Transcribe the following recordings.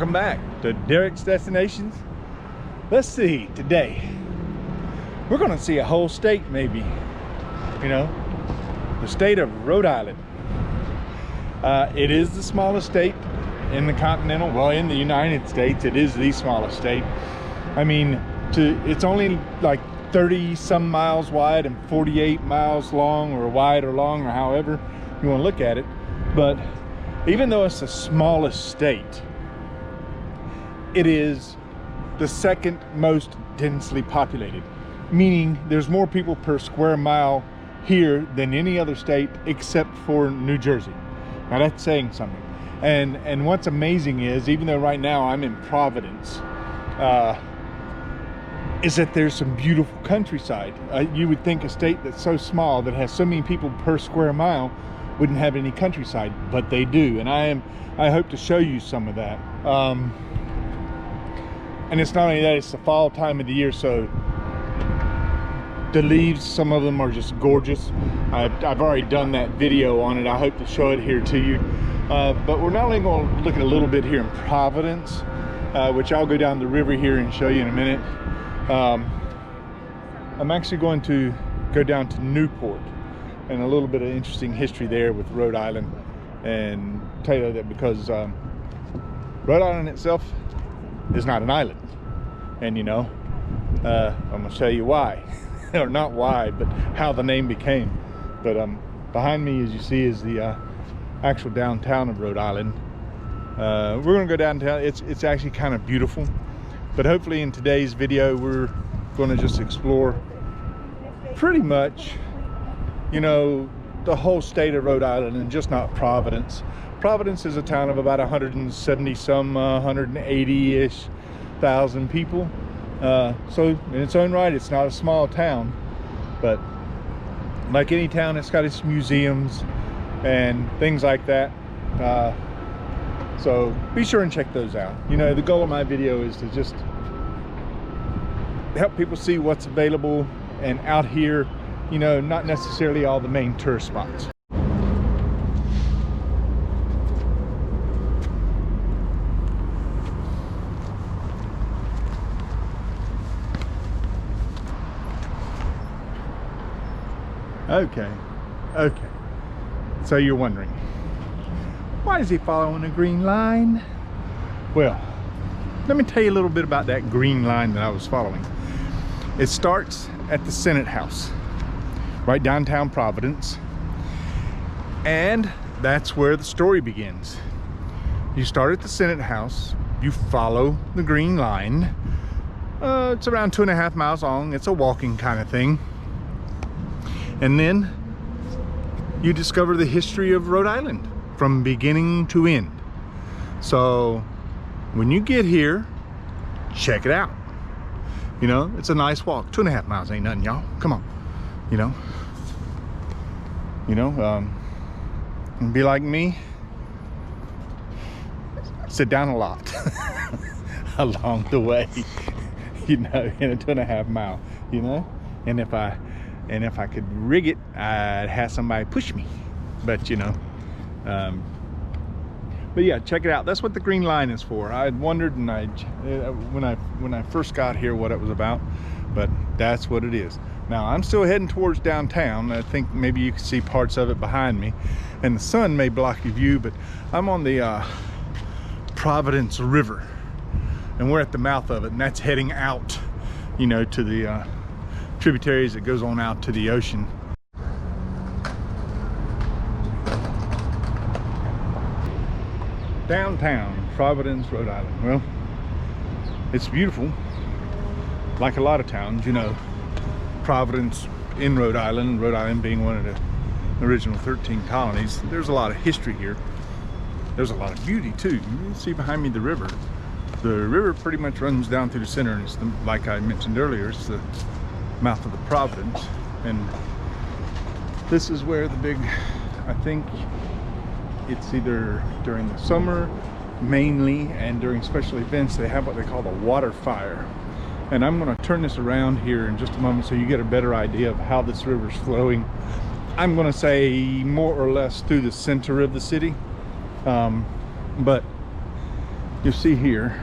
Welcome back to Derek's Destinations. Let's see, today we're gonna see a whole state, maybe, you know, the state of Rhode Island. It is the smallest state in the continental, well, in the United States. It is the smallest state. I mean, it's only like 30 some miles wide and 48 miles long, or wide or long, or however you want to look at it. But even though it's the smallest state, it is the second most densely populated, meaning there's more people per square mile here than any other state except for New Jersey. Now that's saying something. And what's amazing is, even though right now I'm in Providence, is that there's some beautiful countryside. You would think a state that's so small, that has so many people per square mile, wouldn't have any countryside, but they do. And I hope to show you some of that. And it's not only that, it's the fall time of the year, so the leaves, some of them are just gorgeous. I've already done that video on it. I hope to show it here to you. But we're not only going to look at a little bit here in Providence, which I'll go down the river here and show you in a minute. I'm actually going to go down to Newport, and a little bit of interesting history there with Rhode Island, and tell you that because Rhode Island itself is not an island. And you know, I'm gonna show you why. Or not why, but how the name became. But behind me, as you see, is the actual downtown of Rhode Island. We're gonna go downtown. It's actually kind of beautiful, but hopefully in today's video we're gonna just explore pretty much, you know, the whole state of Rhode Island, and just not Providence. Providence is a town of about 170 some 180-ish thousand people. So in its own right, it's not a small town, but like any town, it's got its museums and things like that. So be sure and check those out. You know, the goal of my video is to just help people see what's available and out here, you know, not necessarily all the main tourist spots. Okay, so you're wondering, why is he following a green line? Well, let me tell you a little bit about that green line that I was following. It starts at the Senate House, right downtown Providence, and that's where the story begins. You start at the Senate House, you follow the green line. It's around 2.5 miles long. It's a walking kind of thing. And then you discover the history of Rhode Island from beginning to end. So when you get here, check it out. You know, it's a nice walk. 2.5 miles ain't nothing, y'all. Come on. You know, and be like me, sit down a lot along the way, you know, in a 2.5 mile, you know. And if I could rig it, I'd have somebody push me. But you know, but yeah, check it out. That's what the green line is for. I had wondered, and when I first got here, what it was about, but that's what it is. Now I'm still heading towards downtown. I think maybe you can see parts of it behind me, and the sun may block your view, but I'm on the Providence River, and we're at the mouth of it, and that's heading out, you know, to the tributaries that goes on out to the ocean. Downtown Providence, Rhode Island. Well, it's beautiful, like a lot of towns, you know. Providence in Rhode Island being one of the original 13 colonies. There's a lot of history here. There's a lot of beauty too. You can see behind me the river. The river pretty much runs down through the center, and it's like I mentioned earlier, it's the mouth of the Providence. And this is where the big, I think it's either during the summer mainly, and during special events, they have what they call the water fire. And I'm going to turn this around here in just a moment so you get a better idea of how this river's flowing. I'm going to say more or less through the center of the city, but you'll see here,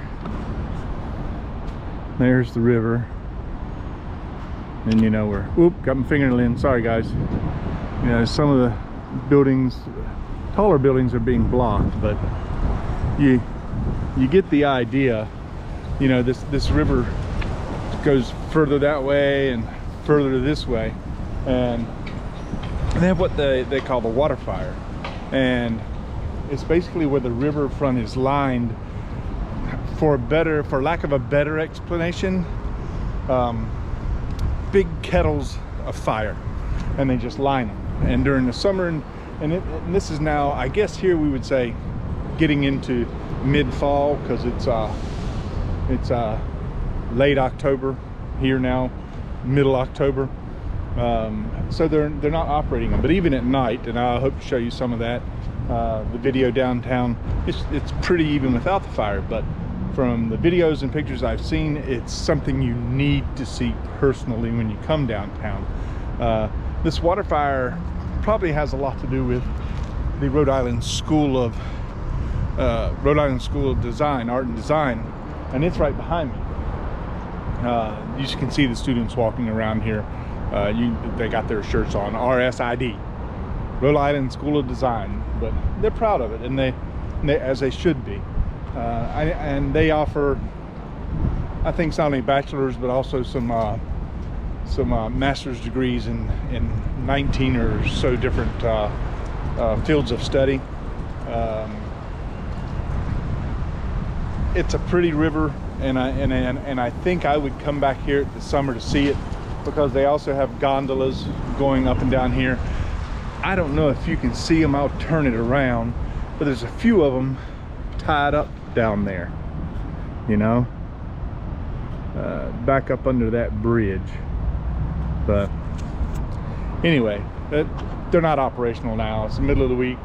there's the river. And you know, got my fingernail in, sorry guys. You know, some of the buildings, taller buildings are being blocked, but you get the idea. You know, this river goes further that way and further this way, and they have what they call the water fire, and it's basically where the riverfront is lined, for lack of a better explanation, big kettles of fire, and they just line them. And during the summer, and this is now, I guess here we would say, getting into mid-fall, because it's late October here now, middle October. So they're not operating them, but even at night, and I hope to show you some of that, the video downtown, it's pretty even without the fire. But from the videos and pictures I've seen, it's something you need to see personally when you come downtown. This water fire probably has a lot to do with the Rhode Island School of Design, Art and Design, and it's right behind me. You can see the students walking around here. They got their shirts on, RSID, Rhode Island School of Design, but they're proud of it, and they as they should be. And they offer, I think, not only bachelor's but also some master's degrees in 19 or so different fields of study. It's a pretty river, and I think I would come back here this summer to see it, because they also have gondolas going up and down here. I don't know if you can see them, I'll turn it around, but there's a few of them tied up down there, you know, back up under that bridge. But anyway, they're not operational now. It's the middle of the week,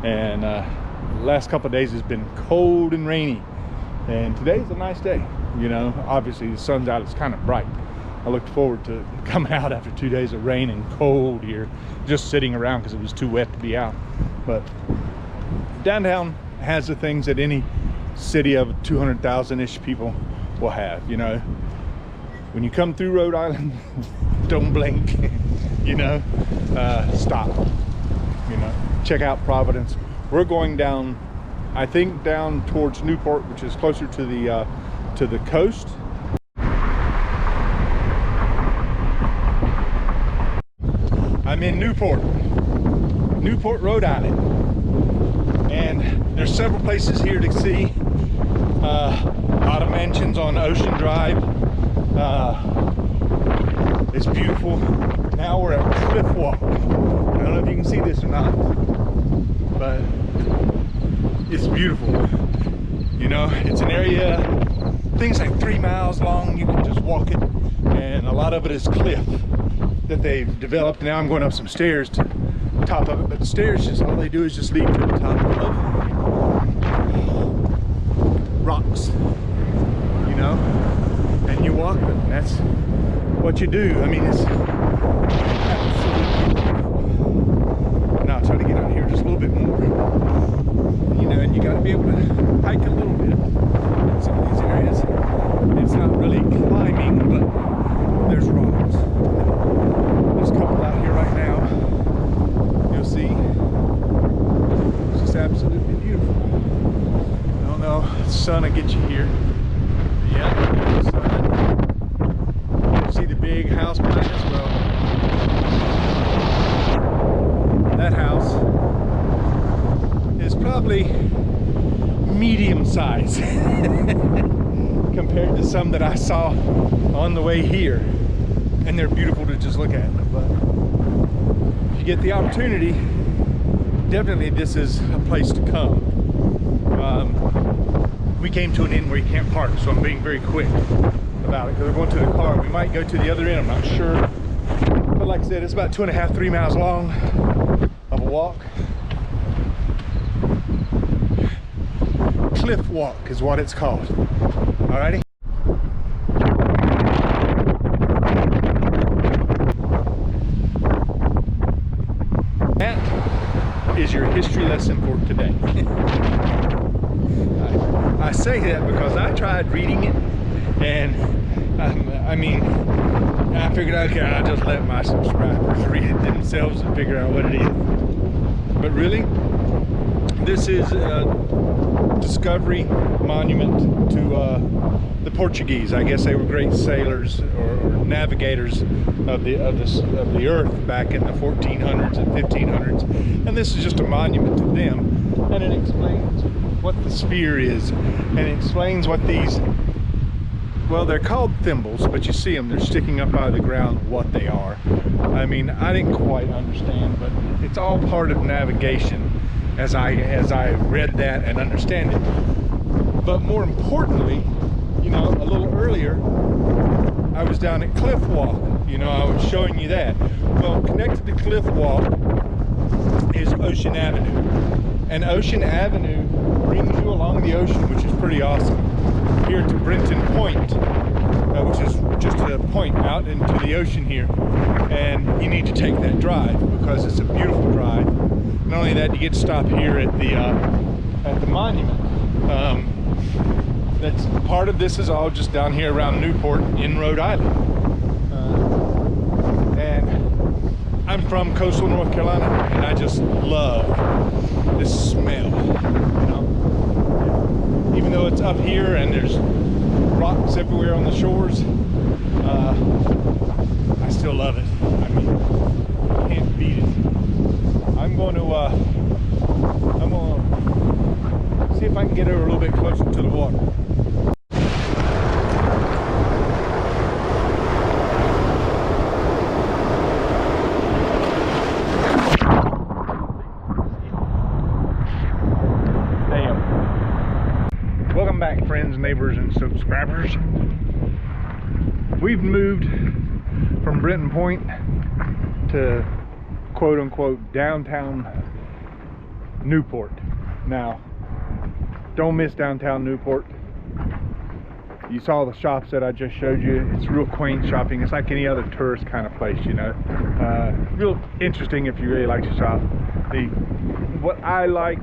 and the last couple of days has been cold and rainy, and today's a nice day. You know, obviously the sun's out, it's kind of bright. I looked forward to coming out after 2 days of rain and cold here, just sitting around because it was too wet to be out. But downtown has the things that any city of 200,000-ish people will have. You know, when you come through Rhode Island, don't blink. You know, stop. You know, check out Providence. We're going down, I think, down towards Newport, which is closer to the coast. I'm in Newport, Rhode Island, and there's several places here to see. A lot of mansions on Ocean Drive. It's beautiful. Now we're at Cliff Walk. I don't know if you can see this or not, but it's beautiful. You know, it's an area, things like 3 miles long. You can just walk it, and a lot of it is cliff that they've developed. Now I'm going up some stairs to the top of it, but the stairs, just all they do is just lead to the top of rocks, you know, and you walk them. That's what you do. I mean, it's absolutely beautiful. Now I'll try to get out here just a little bit more, you know, and you got to be able to hike a little bit in some of these areas. It's not really climbing, but there's rocks. There's a couple out here right now. You'll see. It's just absolutely beautiful. I don't know, the sun will get you here. Yeah, the sun. You see the big house behind us? Well, that house is probably medium size compared to some that I saw on the way here. And they're beautiful to just look at. But if you get the opportunity, definitely this is a place to come. We came to an end where you can't park, so I'm being very quick about it, because we're going to the car. We might go to the other end, I'm not sure. But like I said, it's about 2.5, 3 miles long of a walk. Cliff Walk is what it's called. Alrighty. That is your history lesson for today. I say say that because I tried reading it, and I mean, I figured, okay, I'll just let my subscribers read it themselves and figure out what it is. But really, this is a discovery monument to the Portuguese. I guess they were great sailors or navigators of the earth back in the 1400s and 1500s, and this is just a monument to them, and it explains what the sphere is, and it explains what these, well, they're called thimbles, but you see them, they're sticking up out of the ground, what they are. I mean, I didn't quite understand, but it's all part of navigation as I read that and understand it. But more importantly, you know, a little earlier I was down at Cliff Walk. You know, I was showing you that. Well, connected to Cliff Walk is Ocean Avenue, and Ocean Avenue brings you along the ocean, which is pretty awesome, here to Brenton Point, which is just a point out into the ocean here. And you need to take that drive because it's a beautiful drive. Not only that, you get to stop here at the monument. That's part of this is all just down here around Newport in Rhode Island. And I'm from coastal North Carolina, and I just love this smell. You know? Even though it's up here and there's rocks everywhere on the shores, I still love it. I mean, can't beat it. I'm going to see if I can get her a little bit closer to the water. Damn. Welcome back, friends, neighbors, and subscribers. We've moved from Brenton Point to quote-unquote downtown Newport. Now, don't miss downtown Newport. You saw the shops that I just showed you. It's real quaint shopping. It's like any other tourist kind of place, you know. Real interesting if you really like to shop. What I like,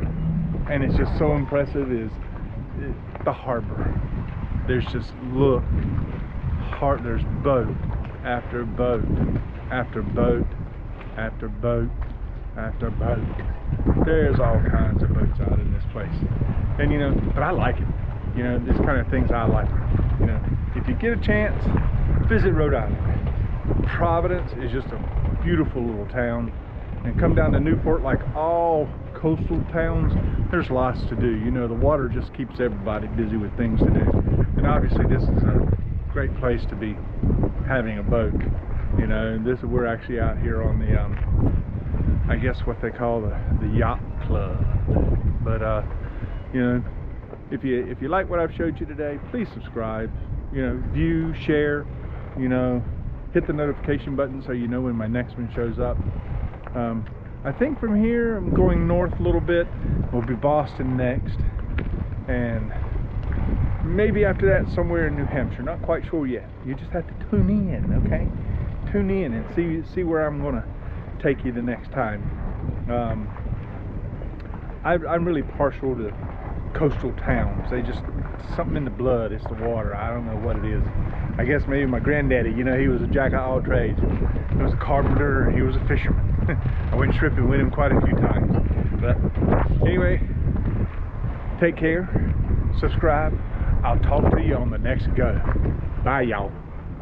and it's just so impressive, is the harbor. There's just, look, there's boat after boat after boat after boat after boat. There's all kinds of boats out in this place, and you know, but I like it. You know, this kind of things I like. You know, if you get a chance, visit Rhode Island. Providence is just a beautiful little town, and come down to Newport. Like all coastal towns, there's lots to do. You know, the water just keeps everybody busy with things to do, and obviously this is a great place to be having a boat. You know, we're actually out here on the I guess what they call the yacht club. But you know, if you like what I've showed you today, please subscribe, you know, view, share, you know, hit the notification button so you know when my next one shows up. I think from here I'm going north a little bit. We'll be Boston next, and maybe after that somewhere in New Hampshire. Not quite sure yet. You just have to tune in, okay? Tune in and see where I'm gonna take you the next time. I'm really partial to coastal towns. They just, something in the blood. It's the water. I don't know what it is. I guess maybe my granddaddy, you know, he was a jack of all trades. He was a carpenter and he was a fisherman. I went shrimping with him quite a few times. But anyway, take care, subscribe. I'll talk to you on the next go. Bye, y'all.